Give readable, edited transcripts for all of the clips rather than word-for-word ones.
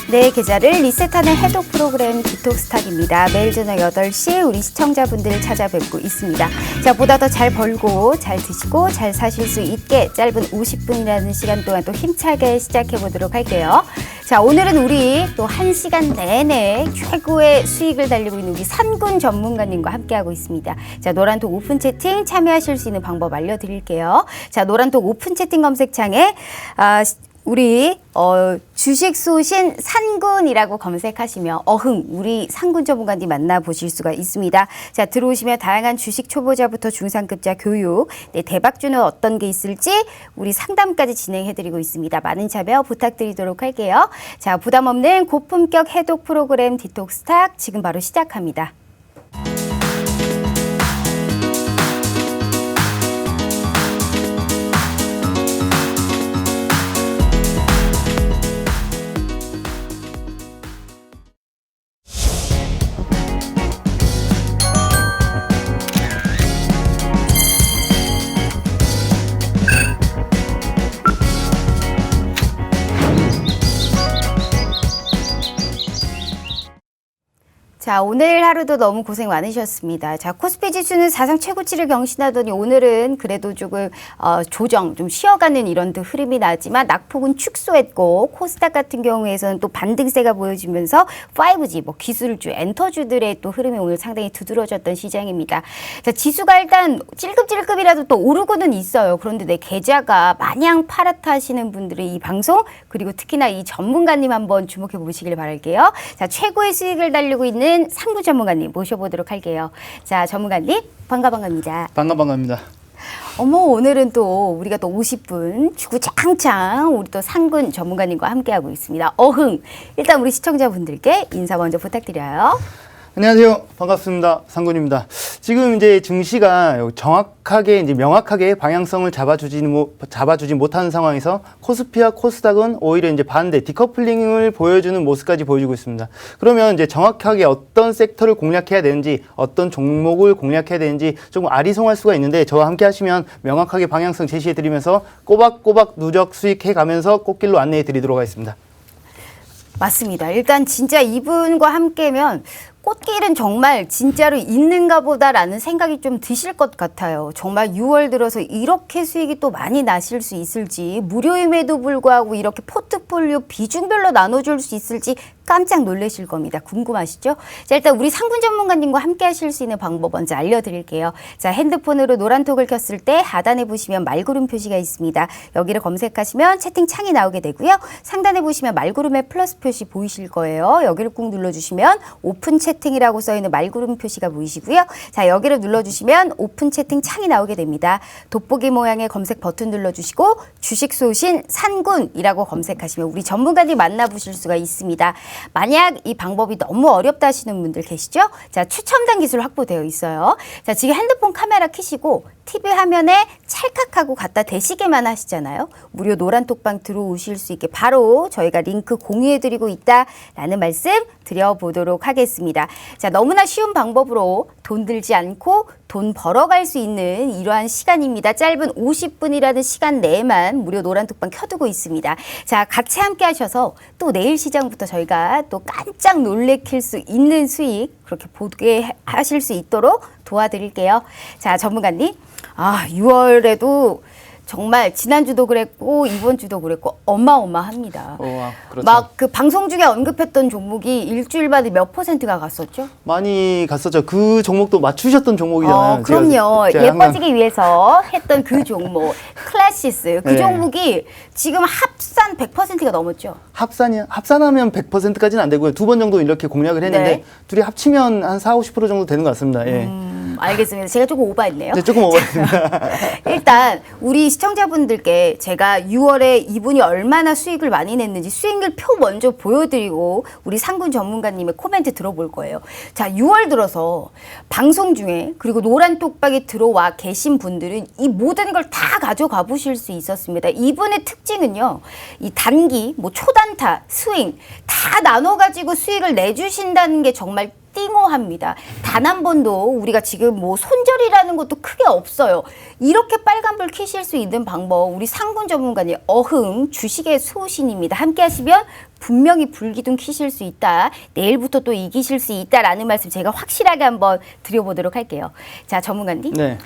네, 계좌를 리셋하는 해독 프로그램 디톡스탁입니다. 매일 저녁 8시 우리 시청자분들을 찾아뵙고 있습니다. 자, 보다 더 잘 벌고 잘 드시고 잘 사실 수 있게 짧은 50분이라는 시간 동안 또 힘차게 시작해 보도록 할게요. 자, 오늘은 우리 또 1시간 내내 최고의 수익을 달리고 있는 우리 산군 전문가님과 함께하고 있습니다. 자, 노란톡 오픈 채팅 참여하실 수 있는 방법 알려드릴게요. 자, 노란톡 오픈 채팅 검색창에 우리 주식 쏘신 산군이라고 검색하시면 우리 산군 전문가님 만나보실 수가 있습니다. 자, 들어오시면 다양한 주식 초보자부터 중상급자 교육, 네, 대박주는 어떤 게 있을지 우리 상담까지 진행해드리고 있습니다. 많은 참여 부탁드리도록 할게요. 자, 부담 없는 고품격 해독 프로그램 디톡스탁 지금 바로 시작합니다. 자, 오늘 하루도 너무 고생 많으셨습니다. 자, 코스피 지수는 사상 최고치를 경신하더니 오늘은 그래도 조금 조정, 좀 쉬어가는 이런 흐름이 나지만 낙폭은 축소했고 코스닥 같은 경우에서는 또 반등세가 보여지면서 5G, 기술주, 엔터주들의 또 흐름이 오늘 상당히 두드러졌던 시장입니다. 자, 지수가 일단 찔끔찔끔이라도 또 오르고는 있어요. 그런데 내 계좌가 마냥 파랗다 하시는 분들은 이 방송 그리고 특히나 이 전문가님 한번 주목해 보시길 바랄게요. 자, 최고의 수익을 달리고 있는 상구 전문가님 모셔보도록 할게요. 자, 전문가님 반갑습니다. 반갑습니다. 오늘은 또 우리가 또 50분 주구장창 우리 또 상군 전문가님과 함께하고 있습니다. 일단 우리 시청자분들께 인사 먼저 부탁드려요. 안녕하세요. 반갑습니다. 상군입니다. 지금 이제 증시가 정확하게 명확하게 방향성을 잡아주지 못하는 상황에서 코스피와 코스닥은 오히려 이제 반대 디커플링을 보여주는 모습까지 보여주고 있습니다. 그러면 이제 정확하게 어떤 섹터를 공략해야 되는지, 어떤 종목을 공략해야 되는지 조금 아리송할 수가 있는데 저와 함께 하시면 명확하게 방향성 제시해 드리면서 꼬박꼬박 누적 수익해 가면서 꽃길로 안내해 드리도록 하겠습니다. 맞습니다. 일단 진짜 이분과 함께면 꽃길은 정말 진짜로 있는가 보다라는 생각이 좀 드실 것 같아요. 정말 6월 들어서 이렇게 수익이 또 많이 나실 수 있을지, 무료임에도 불구하고 이렇게 포트폴리오 비중별로 나눠줄 수 있을지 깜짝 놀라실 겁니다. 궁금하시죠? 자, 일단 우리 상군 전문가님과 함께 하실 수 있는 방법 먼저 알려드릴게요. 자, 핸드폰으로 노란톡을 켰을 때 하단에 보시면 말구름 표시가 있습니다. 여기를 검색하시면 채팅창이 나오게 되고요. 상단에 보시면 말구름의 플러스 표시 보이실 거예요. 여기를 꾹 눌러주시면 오픈 채팅이라고 써있는 말구름 표시가 보이시고요. 자, 여기를 눌러주시면 오픈 채팅 창이 나오게 됩니다. 돋보기 모양의 검색 버튼 눌러주시고 주식 쏘신 산군이라고 검색하시면 우리 전문가님 만나보실 수가 있습니다. 만약 이 방법이 너무 어렵다 하시는 분들 계시죠? 자, 최첨단 기술 확보되어 있어요. 자, 지금 핸드폰 카메라 켜시고 TV 화면에 찰칵하고 갖다 대시기만 하시잖아요. 무료 노란톡방 들어오실 수 있게 바로 저희가 링크 공유해드리고 있다라는 말씀 드려보도록 하겠습니다. 자, 너무나 쉬운 방법으로 돈 들지 않고 돈 벌어갈 수 있는 이러한 시간입니다. 짧은 50분이라는 시간 내에만 무료 노란톡방 켜두고 있습니다. 자, 같이 함께 하셔서 또 내일 시장부터 저희가 또 깜짝 놀래킬 수 있는 수익 그렇게 보게 하실 수 있도록 도와드릴게요. 자, 전문가님. 6월에도 정말 지난주도 그랬고 이번 주도 그랬고 어마어마합니다. 그렇죠. 막 그 방송 중에 언급했던 종목이 일주일 만에 몇 %가 갔었죠? 많이 갔었죠. 그 종목도 맞추셨던 종목이잖아요. 그럼요. 제가 예뻐지기 위해서 했던 그 종목 클래시스 그 종목이 지금 합산 100%가 넘었죠. 합산하면 100%까지는 안 되고요. 2번 정도 이렇게 공략을 했는데 둘이 합치면 한 40-50% 정도 되는 것 같습니다. 예. 알겠습니다. 제가 조금 오버했네요. 네, 조금 오버했습니다. 일단 우리 시청자분들께 제가 6월에 이분이 얼마나 수익을 많이 냈는지 수익률 표 먼저 보여드리고 우리 상군 전문가님의 코멘트 들어볼 거예요. 자, 6월 들어서 방송 중에 그리고 노란톡방에 들어와 계신 분들은 이 모든 걸 다 가져가 보실 수 있었습니다. 이분의 특징은요. 이 단기, 초단타, 스윙 다 나눠가지고 수익을 내주신다는 게 정말 띵호합니다. 단 한 번도 우리가 지금 뭐 손절이라는 것도 크게 없어요. 이렇게 빨간불 켜실 수 있는 방법 우리 상군 전문가님 어흥 주식의 수호신입니다. 함께 하시면 분명히 불기둥 키실 수 있다. 내일부터 또 이기실 수 있다라는 말씀 제가 확실하게 한번 드려보도록 할게요. 자, 전문가님. 네.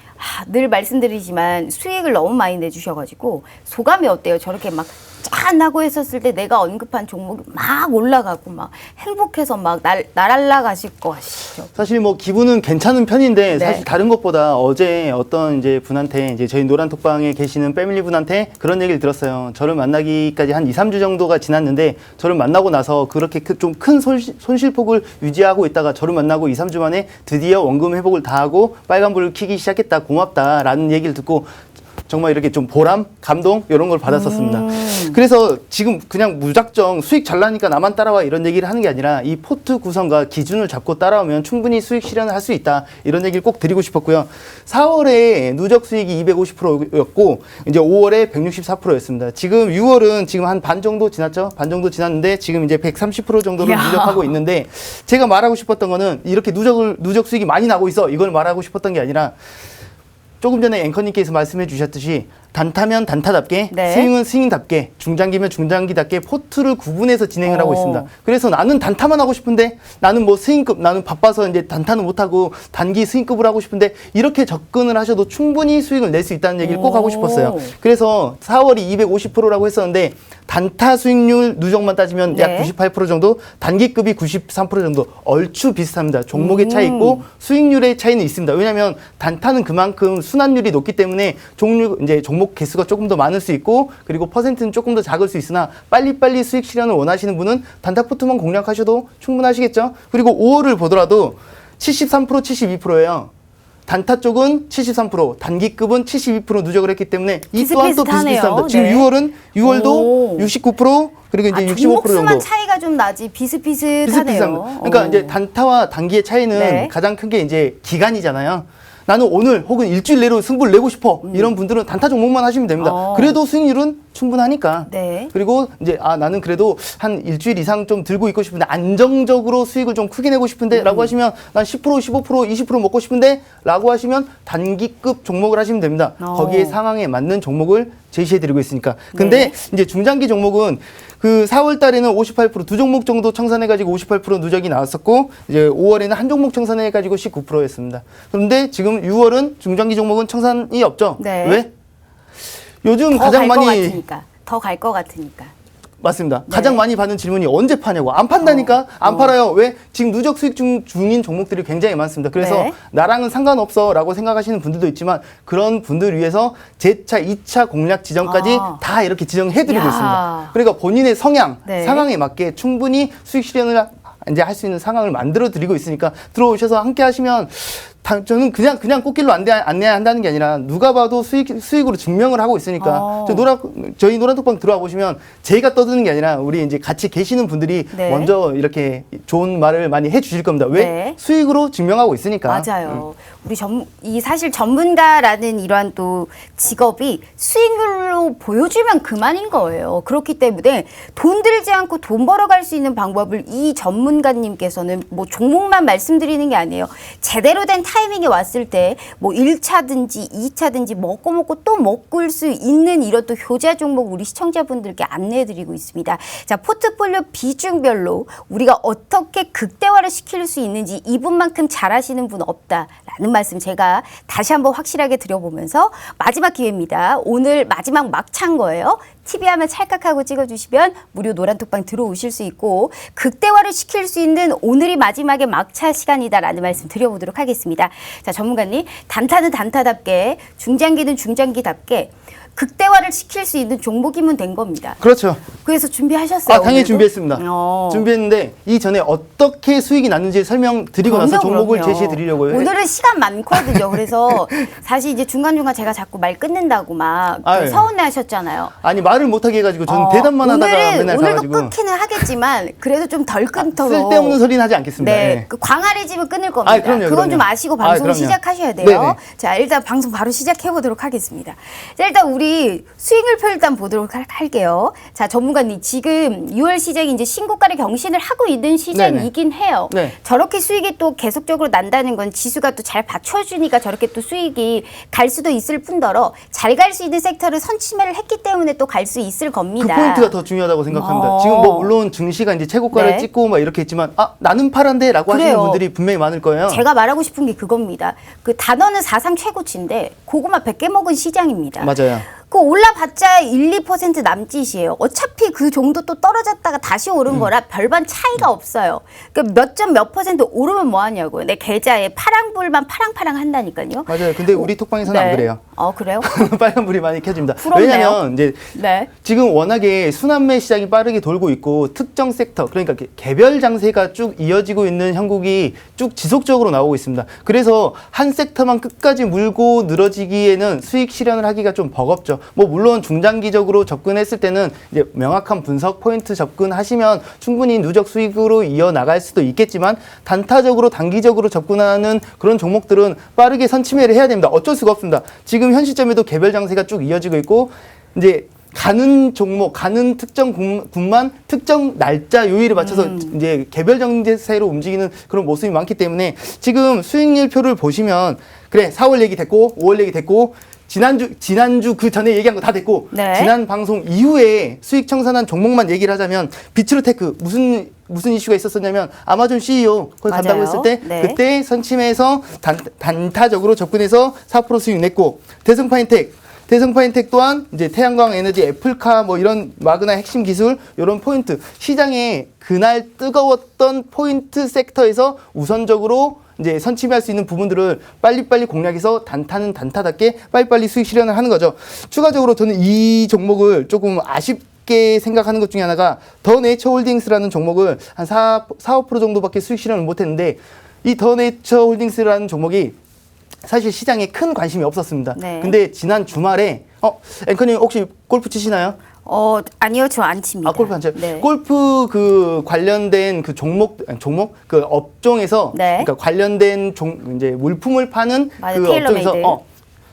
늘 말씀드리지만 수익을 너무 많이 내주셔가지고 소감이 어때요? 저렇게 막 짠하고 했었을 때 내가 언급한 종목이 막 올라가고 막 행복해서 막 날아가실 거 아시죠? 사실 뭐 기분은 괜찮은 편인데 네. 사실 다른 것보다 어제 어떤 이제 분한테 이제 저희 노란톡방에 계시는 패밀리 분한테 그런 얘기를 들었어요. 저를 만나기까지 한 2, 3주 정도가 지났는데 저를 만나고 나서 그렇게 좀 큰 손실폭을 유지하고 있다가 저를 만나고 2, 3주 만에 드디어 원금 회복을 다 하고 빨간불을 켜기 시작했다. 고맙다라는 얘기를 듣고 정말 이렇게 좀 보람, 감동 이런 걸 받았었습니다. 그래서 지금 그냥 무작정 수익 잘 나니까 나만 따라와 이런 얘기를 하는 게 아니라 이 포트 구성과 기준을 잡고 따라오면 충분히 수익 실현을 할 수 있다. 이런 얘기를 꼭 드리고 싶었고요. 4월에 누적 수익이 250%였고 이제 5월에 164%였습니다. 지금 6월은 지금 한 반 정도 지났죠? 반 정도 지났는데 지금 이제 130% 정도를 이야. 누적하고 있는데 제가 말하고 싶었던 거는 이렇게 누적 수익이 많이 나고 있어. 이걸 말하고 싶었던 게 아니라 조금 전에 앵커님께서 말씀해 주셨듯이 단타면 단타답게 네. 스윙은 스윙답게 중장기면 중장기답게 포트를 구분해서 진행을 하고 오. 있습니다. 그래서 나는 단타만 하고 싶은데 나는 뭐 스윙급 나는 바빠서 이제 단타는 못하고 단기 스윙급을 하고 싶은데 이렇게 접근을 하셔도 충분히 수익을 낼 수 있다는 얘기를 꼭 하고 싶었어요. 그래서 4월이 250%라고 했었는데 단타 수익률 누적만 따지면 네. 약 98% 정도, 단기급이 93% 정도 얼추 비슷합니다. 종목의 차이 있고 수익률의 차이는 있습니다. 왜냐하면 단타는 그만큼 순환율이 높기 때문에 종목 개수가 조금 더 많을 수 있고 그리고 퍼센트는 조금 더 작을 수 있으나 빨리빨리 수익 실현을 원하시는 분은 단타 포트만 공략하셔도 충분하시겠죠. 그리고 5월을 보더라도 73%, 72%예요. 단타 쪽은 73%, 단기급은 72% 누적을 했기 때문에 이 또한 또 비슷비슷하네요. 비슷비슷합니다. 지금 네. 6월도 오. 69% 그리고 이제 65% 종목수만 정도. 차이가 좀 나지 비슷비슷하네요. 비슷비슷합니다. 그러니까 이제 단타와 단기의 차이는 네. 가장 큰 게 이제 기간이잖아요. 나는 오늘 혹은 일주일 내로 승부를 내고 싶어. 이런 분들은 단타 종목만 하시면 됩니다. 그래도 수익률은 충분하니까. 네. 그리고 이제 나는 그래도 한 일주일 이상 좀 들고 있고 싶은데 안정적으로 수익을 좀 크게 내고 싶은데 라고 하시면 난 10%, 15%, 20% 먹고 싶은데 라고 하시면 단기급 종목을 하시면 됩니다. 거기에 상황에 맞는 종목을 제시해드리고 있으니까. 근데 네. 이제 중장기 종목은 그 4월 달에는 58%두 종목 정도 청산해가지고 58% 누적이 나왔었고 이제 5월에는 한 종목 청산해가지고 19%였습니다. 그런데 지금 6월은 중장기 종목은 청산이 없죠. 네. 왜? 요즘 더 가장 갈 것 많이 같으니까. 더 갈 것 같으니까. 맞습니다. 네. 가장 많이 받는 질문이 언제 파냐고. 안 판다니까? 안 팔아요. 왜? 지금 누적 수익 중인 종목들이 굉장히 많습니다. 그래서 네. 나랑은 상관없어 라고 생각하시는 분들도 있지만 그런 분들 위해서 재차, 2차 공략 지정까지 다 이렇게 지정해드리고 야. 있습니다. 그러니까 본인의 성향, 네. 상황에 맞게 충분히 수익 실현을 이제 할 수 있는 상황을 만들어 드리고 있으니까 들어오셔서 함께 하시면 저는 그냥 꽃길로 안내한다는 게 아니라 누가 봐도 수익으로 증명을 하고 있으니까 저희 노란톡방 들어와 보시면 제가 떠드는 게 아니라 우리 이제 같이 계시는 분들이 네. 먼저 이렇게 좋은 말을 많이 해 주실 겁니다. 왜? 네. 수익으로 증명하고 있으니까. 맞아요. 우리 사실 전문가라는 이러한 또 직업이 수익률로 보여주면 그만인 거예요. 그렇기 때문에 돈 들지 않고 돈 벌어갈 수 있는 방법을 이 전문가님께서는 뭐 종목만 말씀드리는 게 아니에요. 제대로 된 타이밍이 왔을 때 뭐 1차든지 2차든지 먹고 또 먹을 수 있는 이런 또 효자 종목 우리 시청자분들께 안내해드리고 있습니다. 자, 포트폴리오 비중별로 우리가 어떻게 극대화를 시킬 수 있는지 이분만큼 잘하시는 분 없다라는 말씀 제가 다시 한번 확실하게 드려보면서 마지막 기회입니다. 오늘 마지막 막차인 거예요. TV 화면 찰칵하고 찍어주시면 무료 노란톡방 들어오실 수 있고 극대화를 시킬 수 있는 오늘이 마지막에 막차 시간이다라는 말씀 드려보도록 하겠습니다. 자, 전문가님, 단타는 단타답게 중장기는 중장기답게 극대화를 시킬 수 있는 종목이면 된 겁니다. 그렇죠. 그래서 준비하셨어요? 당연히 오늘도? 준비했습니다. 준비했는데 이전에 어떻게 수익이 났는지 설명드리고 나서 종목을 그럼요. 제시해 드리려고요. 오늘은 시간 많거든요. 그래서 사실 이제 중간중간 제가 자꾸 말 끊는다고 막 아유. 서운해 하셨잖아요. 아니 말을 못하게 해가지고 저는 대답만 하다가 맨날 오늘도 가가지고 끊기는 하겠지만 그래도 좀 덜 끊도록. 쓸데없는 소리는 하지 않겠습니다. 네, 네. 그 광활해지면 끊을 겁니다. 아, 그럼요, 그건 그럼요. 좀 아시고 아, 방송 그럼요. 시작하셔야 돼요. 네네. 자, 일단 방송 바로 시작해 보도록 하겠습니다. 자, 일단 우리 우리 수익률표 일단 보도록 할게요. 자, 전문가님, 지금 6월 시장이 이제 신고가를 경신을 하고 있는 시장이긴 해요. 네. 저렇게 수익이 또 계속적으로 난다는 건 지수가 또 잘 받쳐주니까 저렇게 또 수익이 갈 수도 있을 뿐더러 잘 갈 수 있는 섹터를 선침해를 했기 때문에 또 갈 수 있을 그 겁니다. 포인트가 더 중요하다고 생각합니다. 지금 뭐 물론 증시가 이제 최고가를 네. 찍고 막 이렇게 했지만 나는 파란데라고 하시는 그래요. 분들이 분명히 많을 거예요. 제가 말하고 싶은 게 그겁니다. 그 단어는 사상 최고치인데 고구마 100개 먹은 시장입니다. 맞아요. 그 올라봤자 1, 2% 남짓이에요. 어차피 그 정도 또 떨어졌다가 다시 오른 거라 별반 차이가 없어요. 그 몇 점 몇 퍼센트 오르면 뭐 하냐고요. 내 계좌에 파랑불만 파랑파랑 한다니까요. 맞아요. 근데 우리 톡방에서는 안 그래요. 그래요? 빨간불이 많이 켜집니다. 부럽네요. 왜냐하면 이제 네. 지금 워낙에 순환매 시장이 빠르게 돌고 있고 특정 섹터 그러니까 개별 장세가 쭉 이어지고 있는 형국이 쭉 지속적으로 나오고 있습니다. 그래서 한 섹터만 끝까지 물고 늘어지기에는 수익 실현을 하기가 좀 버겁죠. 뭐 물론 중장기적으로 접근했을 때는 이제 명확한 분석 포인트 접근하시면 충분히 누적 수익으로 이어 나갈 수도 있겠지만 단타적으로 단기적으로 접근하는 그런 종목들은 빠르게 선침해를 해야 됩니다. 어쩔 수가 없습니다. 지금 현 시점에도 개별 장세가 쭉 이어지고 있고 이제 가는 종목, 가는 특정 군만 특정 날짜 요일에 맞춰서 이제 개별 정제세로 움직이는 그런 모습이 많기 때문에 지금 수익률표를 보시면 그래 4월 얘기 됐고 5월 얘기 됐고 지난주 그 전에 얘기한 거 다 됐고 네. 지난 방송 이후에 수익 청산한 종목만 얘기를 하자면 비츠루테크 무슨 이슈가 있었었냐면 아마존 CEO 거기 간다고 맞아요. 했을 때 네. 그때 선침해서 단타적으로 접근해서 4% 수익 냈고 대성파인텍 또한 이제 태양광 에너지, 애플카 뭐 이런 마그나 핵심 기술 이런 포인트 시장에 그날 뜨거웠던 포인트 섹터에서 우선적으로 이제 선침할 수 있는 부분들을 빨리빨리 공략해서 단타는 단타답게 빨리빨리 수익 실현을 하는 거죠. 추가적으로 저는 이 종목을 조금 아쉽게 생각하는 것 중에 하나가 더 네이처 홀딩스라는 종목을 한 4~5% 정도밖에 수익 실현을 못했는데 이 더 네이처 홀딩스라는 종목이 사실 시장에 큰 관심이 없었습니다. 네. 근데 지난 주말에 앵커님 혹시 골프 치시나요? 아니요, 저 안 칩니다. 골프 안 쳐요? 네. 골프 그 관련된 그 종목 그 업종에서 네. 그러니까 관련된 이제 물품을 파는 맞아요. 그 테일러메이드. 업종에서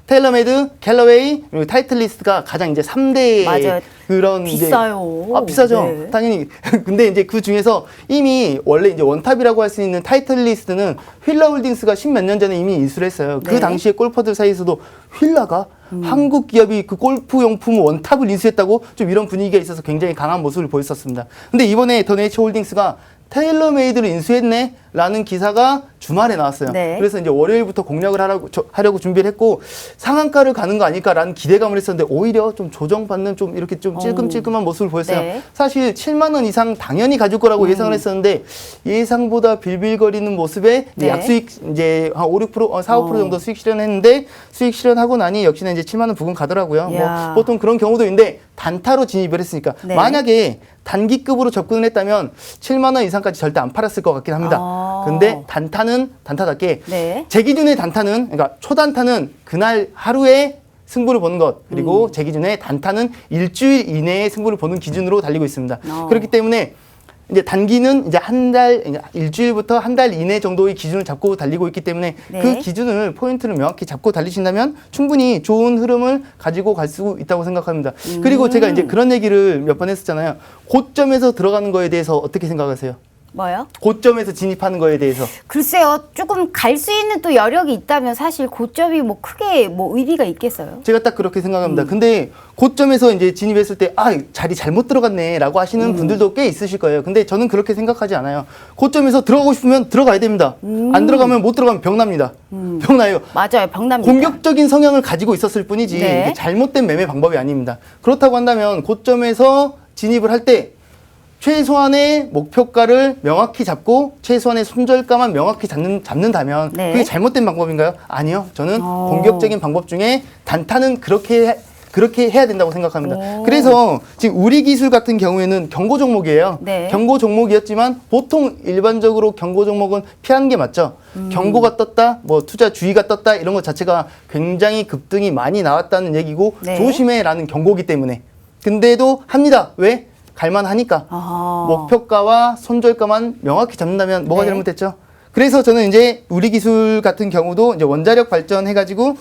테일러메이드, 캘러웨이, 그리고 타이틀리스트가 가장 이제 3대 맞아요. 그런 비싸요. 이제 비싸죠. 네. 당연히. 근데 이제 그 중에서 이미 원래 이제 원탑이라고 할 수 있는 타이틀리스트는 휠라 홀딩스가 10몇 년 전에 이미 인수를 했어요. 네. 그 당시에 골퍼들 사이에서도 휠라가 한국 기업이 그 골프 용품 원탑을 인수했다고 좀 이런 분위기가 있어서 굉장히 강한 모습을 보였었습니다. 근데 이번에 더 네이처 홀딩스가 테일러메이드를 인수했네? 라는 기사가 주말에 나왔어요. 네. 그래서 이제 월요일부터 공략을 하려고 준비를 했고 상한가를 가는 거 아닐까라는 기대감을 했었는데 오히려 좀 조정받는 좀 이렇게 좀 찔끔찔끔한 모습을 보였어요. 네. 사실 7만 원 이상 당연히 가질 거라고 예상을 했었는데 예상보다 빌빌거리는 모습에 이제 네. 약수익 이제 한 5~6%, 4~5% 정도 수익 실현했는데 수익 실현하고 나니 역시나 이제 7만 원 부근 가더라고요. 뭐 이야. 보통 그런 경우도 있는데 단타로 진입을 했으니까 네. 만약에 단기급으로 접근을 했다면 7만 원 이상까지 절대 안 팔았을 것 같긴 합니다. 근데 단타는 단타답게 네. 제 기준의 단타는 그러니까 초단타는 그날 하루에 승부를 보는 것 그리고 제 기준의 단타는 일주일 이내에 승부를 보는 기준으로 달리고 있습니다. 그렇기 때문에 이제 단기는 이제 일주일부터 한 달 이내 정도의 기준을 잡고 달리고 있기 때문에 네. 그 기준을 포인트를 명확히 잡고 달리신다면 충분히 좋은 흐름을 가지고 갈 수 있다고 생각합니다. 그리고 제가 이제 그런 얘기를 몇 번 했었잖아요. 고점에서 들어가는 거에 대해서 어떻게 생각하세요? 뭐요? 고점에서 진입하는 거에 대해서. 글쎄요, 조금 갈 수 있는 또 여력이 있다면 사실 고점이 뭐 크게 뭐 의미가 있겠어요? 제가 딱 그렇게 생각합니다. 근데 고점에서 이제 진입했을 때, 자리 잘못 들어갔네 라고 하시는 분들도 꽤 있으실 거예요. 근데 저는 그렇게 생각하지 않아요. 고점에서 들어가고 싶으면 들어가야 됩니다. 안 들어가면 못 들어가면 병납니다. 병나요. 맞아요, 병납니다. 공격적인 성향을 가지고 있었을 뿐이지 네. 이게 잘못된 매매 방법이 아닙니다. 그렇다고 한다면 고점에서 진입을 할 때 최소한의 목표가를 명확히 잡고 최소한의 손절가만 명확히 잡는다면 네. 그게 잘못된 방법인가요? 아니요. 저는 공격적인 방법 중에 단타는 그렇게 해야 된다고 생각합니다. 그래서 지금 우리 기술 같은 경우에는 경고 종목이에요. 네. 경고 종목이었지만 보통 일반적으로 경고 종목은 피하는 게 맞죠. 경고가 떴다, 뭐 투자 주의가 떴다 이런 것 자체가 굉장히 급등이 많이 나왔다는 얘기고 네. 조심해라는 경고기 때문에. 근데도 합니다. 왜? 갈만하니까. 목표가와 손절가만 명확히 잡는다면 뭐가 네. 잘못됐죠? 그래서 저는 이제 우리 기술 같은 경우도 이제 원자력 발전해가지고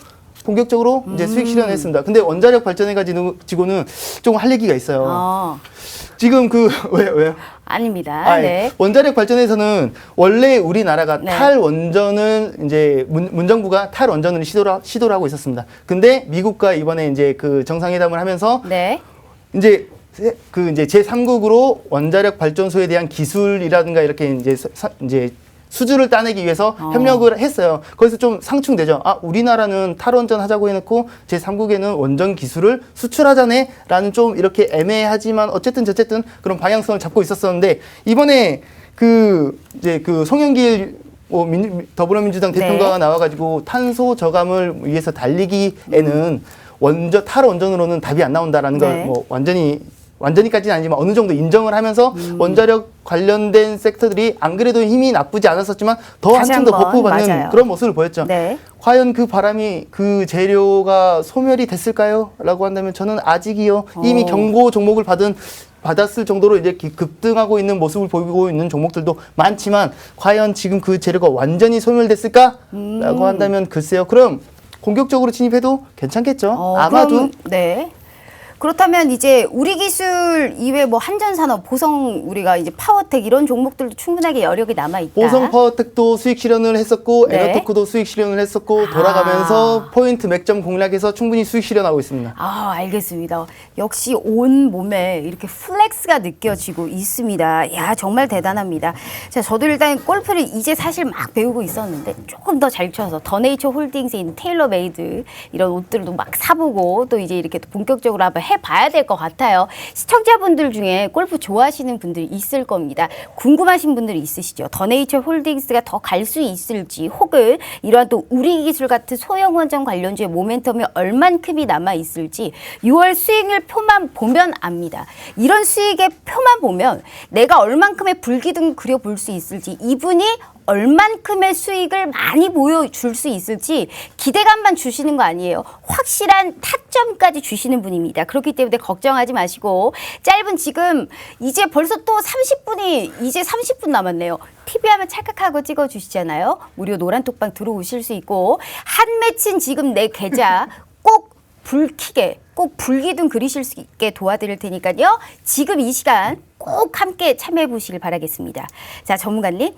본격적으로 이제 수익 실현했습니다. 근데 원자력 발전해 가지고는 조금 할 얘기가 있어요. 지금 왜요? 아닙니다. 네. 원자력 발전에서는 원래 우리나라가 네. 탈원전을 이제 문정부가 탈원전을 시도를 하고 있었습니다. 근데 미국과 이번에 이제 그 정상회담을 하면서 네. 이제 이제 제3국으로 원자력 발전소에 대한 기술이라든가 이렇게 이제 수주를 따내기 위해서 협력을 했어요. 거기서 좀 상충되죠. 우리나라는 탈원전 하자고 해놓고 제3국에는 원전 기술을 수출하자네? 라는 좀 이렇게 애매하지만 어쨌든 그런 방향성을 잡고 있었었는데, 이번에 이제 송영길 더불어민주당 대표가 네. 나와가지고 탄소 저감을 위해서 달리기에는 탈원전으로는 답이 안 나온다라는 걸 네. 완전히까지는 아니지만 어느 정도 인정을 하면서 원자력 관련된 섹터들이 안 그래도 힘이 나쁘지 않았었지만 더 다시 한층 더 한번, 보폭받는 맞아요. 그런 모습을 보였죠. 네. 과연 그 바람이 그 재료가 소멸이 됐을까요? 라고 한다면 저는 아직이요. 이미 경고 종목을 받았을 정도로 이제 급등하고 있는 모습을 보이고 있는 종목들도 많지만 과연 지금 그 재료가 완전히 소멸됐을까? 라고 한다면 글쎄요. 그럼 공격적으로 진입해도 괜찮겠죠. 아마도. 그럼, 네. 그렇다면 이제 우리 기술 이외 뭐 한전산업, 보성 우리가 이제 파워텍 이런 종목들도 충분하게 여력이 남아 있다. 보성 파워텍도 수익 실현을 했었고 네. 에너테크도 수익 실현을 했었고 돌아가면서 포인트 맥점 공략해서 충분히 수익 실현하고 있습니다. 알겠습니다. 역시 온 몸에 이렇게 플렉스가 느껴지고 있습니다. 야, 정말 대단합니다. 자, 저도 일단 골프를 이제 사실 막 배우고 있었는데 조금 더 잘 쳐서 더 네이처 홀딩스에 있는 테일러 메이드 이런 옷들도 막 사보고 또 이제 이렇게 본격적으로 한번 해봐야 될 것 같아요. 시청자분들 중에 골프 좋아하시는 분들이 있을 겁니다. 궁금하신 분들이 있으시죠? 더 네이처 홀딩스가 더 갈 수 있을지, 혹은 이러한 또 우리 기술 같은 소형 원전 관련주의 모멘텀이 얼만큼이 남아 있을지 6월 수익률 표만 보면 압니다. 이런 수익의 표만 보면 내가 얼만큼의 불기둥 그려볼 수 있을지, 이분이 얼만큼의 수익을 많이 보여줄 수 있을지 기대감만 주시는 거 아니에요. 확실한 타점까지 주시는 분입니다. 그렇기 때문에 걱정하지 마시고, 짧은 지금 이제 벌써 또 30분 남았네요. TV 하면 찰칵하고 찍어주시잖아요. 무료 노란톡방 들어오실 수 있고, 한 매친 지금 내 계좌 꼭 불키게, 꼭 불기둥 그리실 수 있게 도와드릴 테니까요. 지금 이 시간 꼭 함께 참여해 보시길 바라겠습니다. 자, 전문가님.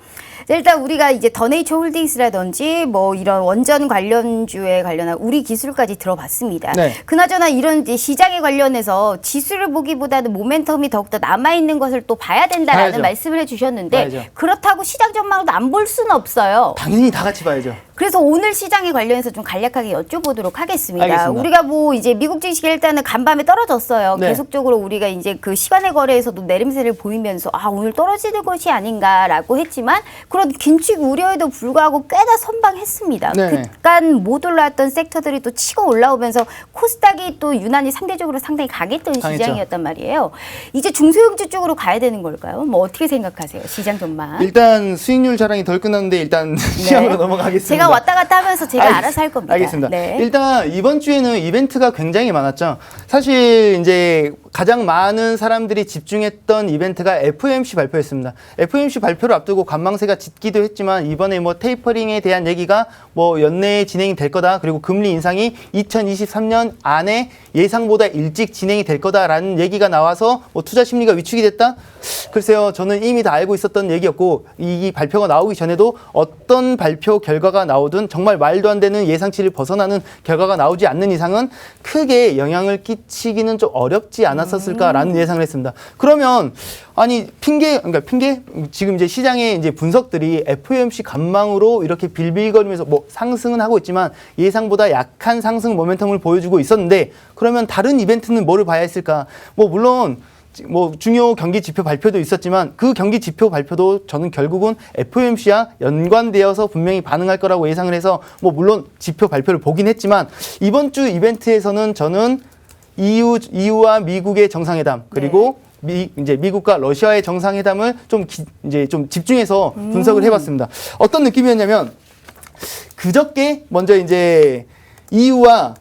일단 우리가 이제 더 네이처 홀딩스라든지 뭐 이런 원전 관련주에 관련한 우리 기술까지 들어봤습니다. 네. 그나저나 이런 이제 시장에 관련해서 지수를 보기보다는 모멘텀이 더욱더 남아있는 것을 또 봐야 된다라는 봐야죠. 말씀을 해주셨는데, 봐야죠. 그렇다고 시장 전망도 안 볼 수는 없어요. 당연히 다 같이 봐야죠. 그래서 오늘 시장에 관련해서 좀 간략하게 여쭤보도록 하겠습니다. 알겠습니다. 우리가 뭐 이제 미국 주식이 일단은 간밤에 떨어졌어요. 네. 계속적으로 우리가 이제 그 시간의 거래에서도 내림세를 보이면서 오늘 떨어지는 것이 아닌가라고 했지만, 그런 긴축 우려에도 불구하고 꽤나 선방했습니다. 네. 그간 못 올라왔던 섹터들이 또 치고 올라오면서 코스닥이 또 유난히 상대적으로 상당히 강했던 강했죠. 시장이었단 말이에요. 이제 중소형주 쪽으로 가야 되는 걸까요? 뭐 어떻게 생각하세요? 시장 전망. 일단 수익률 자랑이 덜 끝났는데 일단 시장으로 넘어가겠습니다. 제가 왔다 갔다 하면서 제가 알아서 할 겁니다. 알겠습니다. 네. 일단 이번 주에는 이벤트가 굉장히 많았죠. 사실 이제 가장 많은 사람들이 집중했던 이벤트가 FOMC 발표였습니다. FOMC 발표를 앞두고 관망세가 짙기도 했지만 이번에 뭐 테이퍼링에 대한 얘기가 뭐 연내에 진행이 될 거다. 그리고 금리 인상이 2023년 안에 예상보다 일찍 진행이 될 거다라는 얘기가 나와서 뭐 투자 심리가 위축이 됐다? 글쎄요. 저는 이미 다 알고 있었던 얘기였고, 이 발표가 나오기 전에도 어떤 발표 결과가 나오든 정말 말도 안 되는 예상치를 벗어나는 결과가 나오지 않는 이상은 크게 영향을 끼치기는 좀 어렵지 않았었을까라는 예상을 했습니다. 그러면 그러니까 핑계? 지금 이제 시장의 이제 분석들이 FOMC 관망으로 이렇게 빌빌거리면서 뭐 상승은 하고 있지만 예상보다 약한 상승 모멘텀을 보여주고 있었는데, 그러면 다른 이벤트는 뭐를 봐야 했을까? 뭐 물론 뭐 중요 경기 지표 발표도 있었지만 그 경기 지표 발표도 저는 결국은 FOMC와 연관되어서 분명히 반응할 거라고 예상을 해서 뭐 물론 지표 발표를 보긴 했지만, 이번 주 이벤트에서는 저는 EU와 미국의 정상회담, 그리고 이제 미국과 러시아의 정상회담을 좀 집중해서 분석을 해봤습니다. 어떤 느낌이었냐면, 그저께 먼저 이제 EU와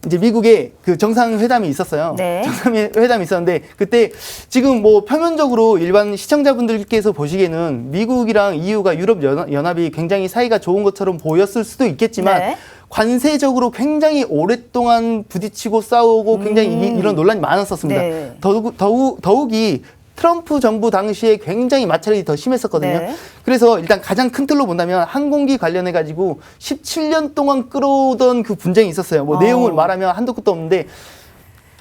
이제 미국의 그 정상회담이 있었어요. 네. 정상회담이 있었는데, 그때 지금 뭐 표면적으로 일반 시청자분들께서 보시기에는 미국이랑 EU가 유럽 연합이 굉장히 사이가 좋은 것처럼 보였을 수도 있겠지만, 네. 관세적으로 굉장히 오랫동안 부딪히고 싸우고 굉장히 이런 논란이 많았었습니다. 네. 더욱이 트럼프 정부 당시에 굉장히 마찰이 더 심했었거든요. 네. 그래서 일단 가장 큰 틀로 본다면 항공기 관련해 가지고 17년 동안 끌어오던 그 분쟁이 있었어요. 뭐 내용을 말하면 한도 끝도 없는데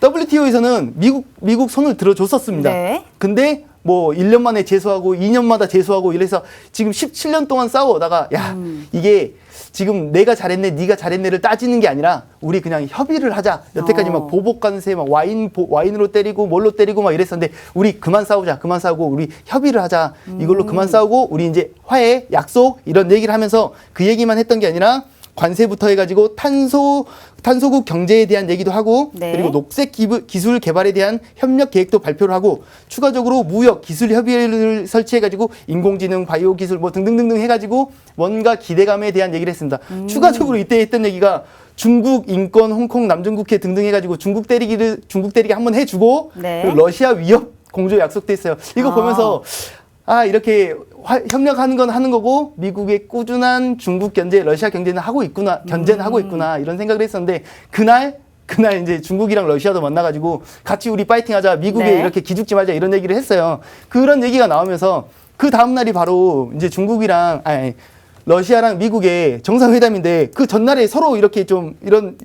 WTO에서는 미국 손을 들어줬었습니다. 네. 근데 뭐 1년 만에 제소하고 2년마다 제소하고 이래서 지금 17년 동안 싸워오다가 야 이게 지금 내가 잘했네 네가 잘했네를 따지는 게 아니라 우리 그냥 협의를 하자. 여태까지 막 보복 관세 막 와인으로 때리고 뭘로 때리고 막 이랬었는데 우리 그만 싸우자. 그만 싸우고 우리 협의를 하자. 이걸로 그만 싸우고 우리 이제 화해 약속 이런 얘기를 하면서 그 얘기만 했던 게 아니라 관세부터 해가지고 탄소국 경제에 대한 얘기도 하고 네. 그리고 녹색 기술 개발에 대한 협력 계획도 발표를 하고 추가적으로 무역 기술 협의회를 설치해가지고 인공지능 바이오 기술 뭐 등등등등 해가지고 뭔가 기대감에 대한 얘기를 했습니다. 추가적으로 이때 했던 얘기가 중국 인권 홍콩 남중국해 등등 해가지고 중국 때리기 한번 해주고 네. 그리고 러시아 위협 공조 약속도 했어요. 이거 보면서 이렇게 협력하는 건 하는 거고 미국의 꾸준한 중국 견제, 러시아 견제는 하고 있구나, 견제는 하고 있구나 이런 생각을 했었는데 그날 이제 중국이랑 러시아도 만나가지고 같이 우리 파이팅하자, 미국에 네. 이렇게 기죽지 말자 이런 얘기를 했어요. 그런 얘기가 나오면서 그 다음 날이 바로 이제 러시아랑 미국의 정상회담인데 그 전날에 서로 이렇게 좀 이런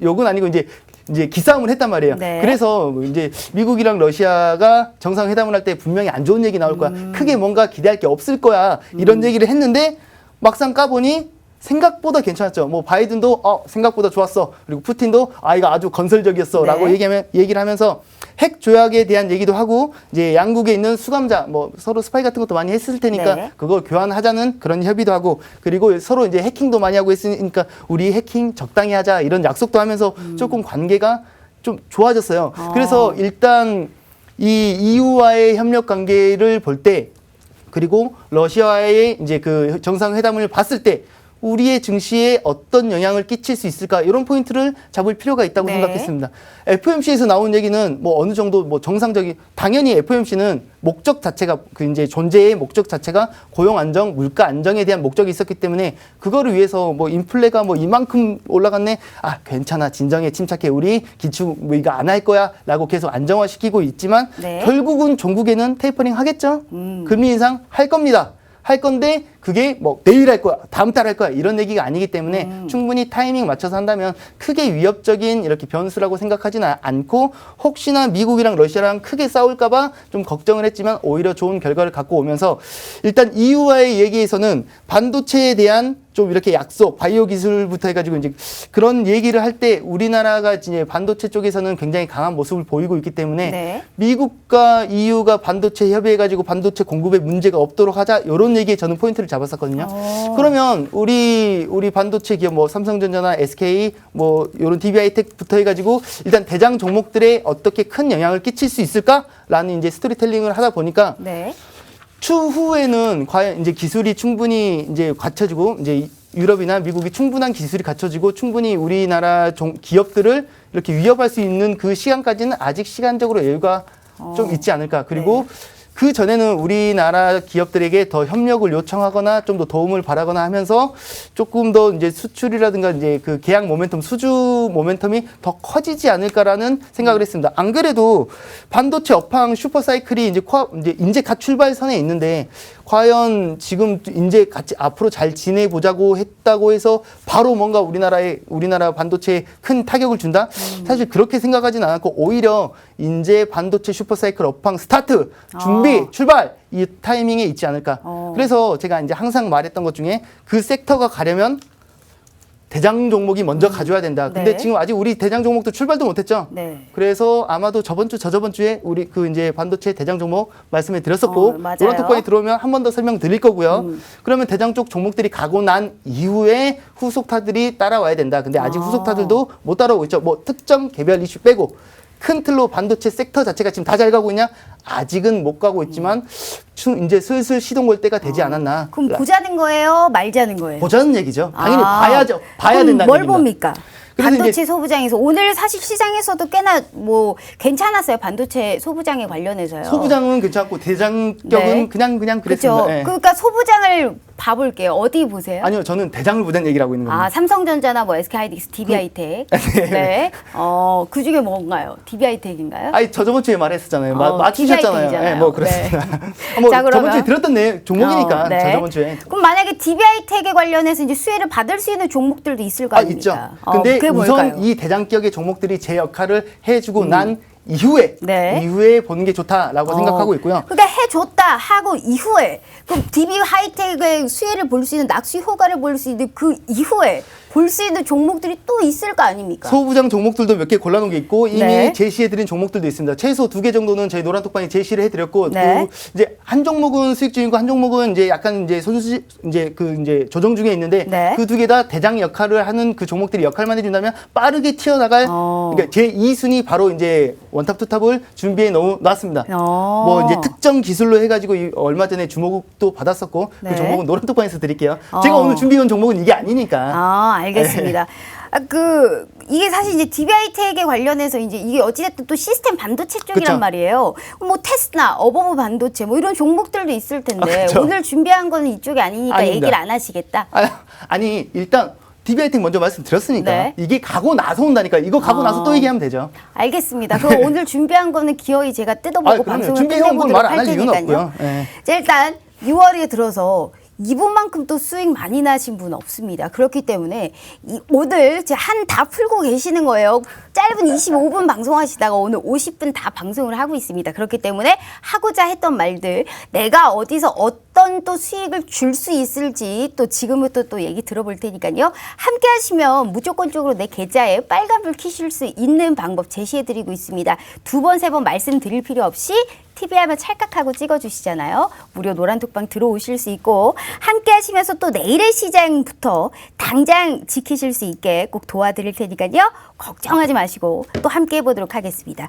욕은 아니고 이제 기싸움을 했단 말이에요. 네. 그래서 이제 미국이랑 러시아가 정상회담을 할 때 분명히 안 좋은 얘기 나올 거야. 크게 뭔가 기대할 게 없을 거야. 이런 얘기를 했는데 막상 까보니 생각보다 괜찮았죠. 뭐 바이든도 생각보다 좋았어. 그리고 푸틴도 이거 아주 건설적이었어라고 네. 얘기를 하면서 핵 조약에 대한 얘기도 하고 이제 양국에 있는 수감자 뭐 서로 스파이 같은 것도 많이 했을 테니까 네. 그걸 교환하자는 그런 협의도 하고 그리고 서로 이제 해킹도 많이 하고 했으니까 우리 해킹 적당히 하자 이런 약속도 하면서 조금 관계가 좀 좋아졌어요. 그래서 일단 이 EU와의 협력 관계를 볼 때 그리고 러시아와의 이제 그 정상회담을 봤을 때 우리의 증시에 어떤 영향을 끼칠 수 있을까 이런 포인트를 잡을 필요가 있다고 네. 생각했습니다. FOMC에서 나온 얘기는 뭐 어느 정도 뭐 정상적인 당연히 FOMC는 목적 자체가 그 이제 존재의 목적 자체가 고용 안정, 물가 안정에 대한 목적이 있었기 때문에 그거를 위해서 뭐 인플레가 뭐 이만큼 올라갔네. 괜찮아. 진정해. 침착해. 우리 기축 뭐 이거 안 할 거야라고 계속 안정화시키고 있지만 네. 결국은 종국에는 테이퍼링 하겠죠. 금리 인상 할 겁니다. 할 건데 그게 뭐 내일 할 거야, 다음 달 할 거야 이런 얘기가 아니기 때문에 충분히 타이밍 맞춰서 한다면 크게 위협적인 이렇게 변수라고 생각하지는 않고 혹시나 미국이랑 러시아랑 크게 싸울까봐 좀 걱정을 했지만 오히려 좋은 결과를 갖고 오면서 일단 EU와의 얘기에서는 반도체에 대한 좀 이렇게 약속, 바이오 기술부터 해가지고 이제 그런 얘기를 할 때 우리나라가 이제 반도체 쪽에서는 굉장히 강한 모습을 보이고 있기 때문에 네. 미국과 EU가 반도체 협의해가지고 반도체 공급에 문제가 없도록 하자 이런 얘기에 저는 포인트를 잡았었거든요. 그러면 우리 반도체 기업 뭐 삼성전자나 SK 뭐 이런 DB하이텍부터 해가지고 일단 대장 종목들에 어떻게 큰 영향을 끼칠 수 있을까라는 이제 스토리텔링을 하다 보니까. 네. 추후에는 과연 이제 기술이 충분히 이제 갖춰지고 이제 유럽이나 미국이 충분한 기술이 갖춰지고 충분히 우리나라 기업들을 이렇게 위협할 수 있는 그 시간까지는 아직 시간적으로 여유가 좀 있지 않을까. 그리고 그 전에는 우리나라 기업들에게 더 협력을 요청하거나 좀 더 도움을 바라거나 하면서 조금 더 이제 수출이라든가 이제 그 계약 모멘텀, 수주 모멘텀이 더 커지지 않을까라는 생각을 했습니다. 안 그래도 반도체 업황 슈퍼사이클이 이제 갓 출발선에 있는데 과연 지금 이제 같이 앞으로 잘 지내보자고 했다고 해서 바로 뭔가 우리나라 반도체에 큰 타격을 준다? 사실 그렇게 생각하진 않았고 오히려 이제 반도체 슈퍼사이클 업황 스타트, 준비, 출발 이 타이밍에 있지 않을까. 그래서 제가 이제 항상 말했던 것 중에 그 섹터가 가려면 대장 종목이 먼저 가져야 된다. 근데 네. 지금 아직 우리 대장 종목도 출발도 못했죠. 네. 그래서 아마도 저번 주, 저저번 주에 우리 그 이제 반도체 대장 종목 말씀을 드렸었고, 맞아요. 이런 특권이 들어오면 한 번 더 설명드릴 거고요. 그러면 대장 쪽 종목들이 가고 난 이후에 후속타들이 따라와야 된다. 근데 아직 후속타들도 못 따라오고 있죠. 뭐 특정 개별 이슈 빼고. 큰 틀로 반도체 섹터 자체가 지금 다 잘 가고 있냐? 아직은 못 가고 있지만 이제 슬슬 시동 걸 때가 되지 않았나. 그럼 보자는 거예요? 말자는 거예요? 보자는 얘기죠. 당연히 봐야죠. 봐야 그럼 된다는 뭘 얘기입니다. 봅니까? 그래서 반도체 이제 소부장에서 오늘 사실 시장에서도 꽤나 뭐 괜찮았어요. 반도체 소부장에 관련해서요. 소부장은 괜찮고 대장격은 네. 그냥 그렇죠. 그랬습니다. 예. 그러니까 소부장을 봐볼게요. 어디 보세요? 아니요, 저는 대장을 보단 얘기를 하고 있는 겁니다. 아, 삼성전자나 뭐 SK하이닉스, DB하이텍. 네. 그 중에 뭔가요? DB하이텍인가요? 아니, 저 저번 주에 말했었잖아요. 맞추셨잖아요. DB하이텍이잖아요. 네, 뭐 그렇습니다. 네. 뭐 자, 그러면. 저번 주에 들었던 종목이니까 네. 저 저번 주에. 그럼 만약에 DB하이텍에 관련해서 이제 수혜를 받을 수 있는 종목들도 있을 거 아닙니까? 있죠. 근데 그게 우선 뭘까요? 이 대장격의 종목들이 제 역할을 해주고 난 이후에 보는 게 좋다라고 생각하고 있고요. 그러니까 해줬다 하고 이후에 그럼 DB 하이텍의 수혜를 볼 수 있는 낙수 효과를 볼 수 있는 그 이후에 볼 수 있는 종목들이 또 있을 거 아닙니까? 소부장 종목들도 몇 개 골라놓은 게 있고 이미 네. 제시해드린 종목들도 있습니다. 최소 2개 정도는 저희 노란톡방에 제시를 해드렸고 네. 또 이제 한 종목은 수익 중이고 한 종목은 이제 약간 이제 손실 이제 조정 중에 있는데 네. 그 2개 다 대장 역할을 하는 그 종목들이 역할만 해준다면 빠르게 튀어나갈 그러니까 제 2순위 바로 이제 원탑 투탑을 준비해 놨습니다. 뭐 이제 특정 기술로 해가지고 얼마 전에 주목도 받았었고 네. 그 종목은 노란톡방에서 드릴게요. 제가 오늘 준비해온 종목은 이게 아니니까. 알겠습니다. 이게 사실 이제 DB하이텍에 관련해서 이제 이게 어찌됐든 또 시스템 반도체 쪽이란 그쵸. 말이에요. 뭐 테스나, 어버브 반도체 뭐 이런 종목들도 있을 텐데 그쵸. 오늘 준비한 거는 이쪽이 아니니까 아닙니다. 얘기를 안 하시겠다. 아니 일단 DB하이텍 먼저 말씀드렸으니까 네. 이게 가고 나서 온다니까 이거 가고 나서 또 얘기하면 되죠. 알겠습니다. 그럼 오늘 준비한 거는 기어이 제가 뜯어보고 그럼요. 방송을 준비해온 걸 끝내보도록 말 안 할 할 이유는 테니까요. 없고요. 네. 자, 일단 6월에 들어서 이분만큼 또 수익 많이 나신 분 없습니다. 그렇기 때문에 오늘 한 다 풀고 계시는 거예요. 짧은 25분 방송하시다가 오늘 50분 다 방송을 하고 있습니다. 그렇기 때문에 하고자 했던 말들 내가 어디서 어떤 또 수익을 줄 수 있을지 또 지금부터 또 얘기 들어볼 테니까요. 함께 하시면 무조건적으로 내 계좌에 빨간불 켜실 수 있는 방법 제시해드리고 있습니다. 2번, 3번 말씀드릴 필요 없이 TV 하면 찰칵하고 찍어주시잖아요. 무료 노란톡방 들어오실 수 있고 함께 하시면서 또 내일의 시장부터 당장 지키실 수 있게 꼭 도와드릴 테니까요. 걱정하지 마시고 또 함께 해보도록 하겠습니다.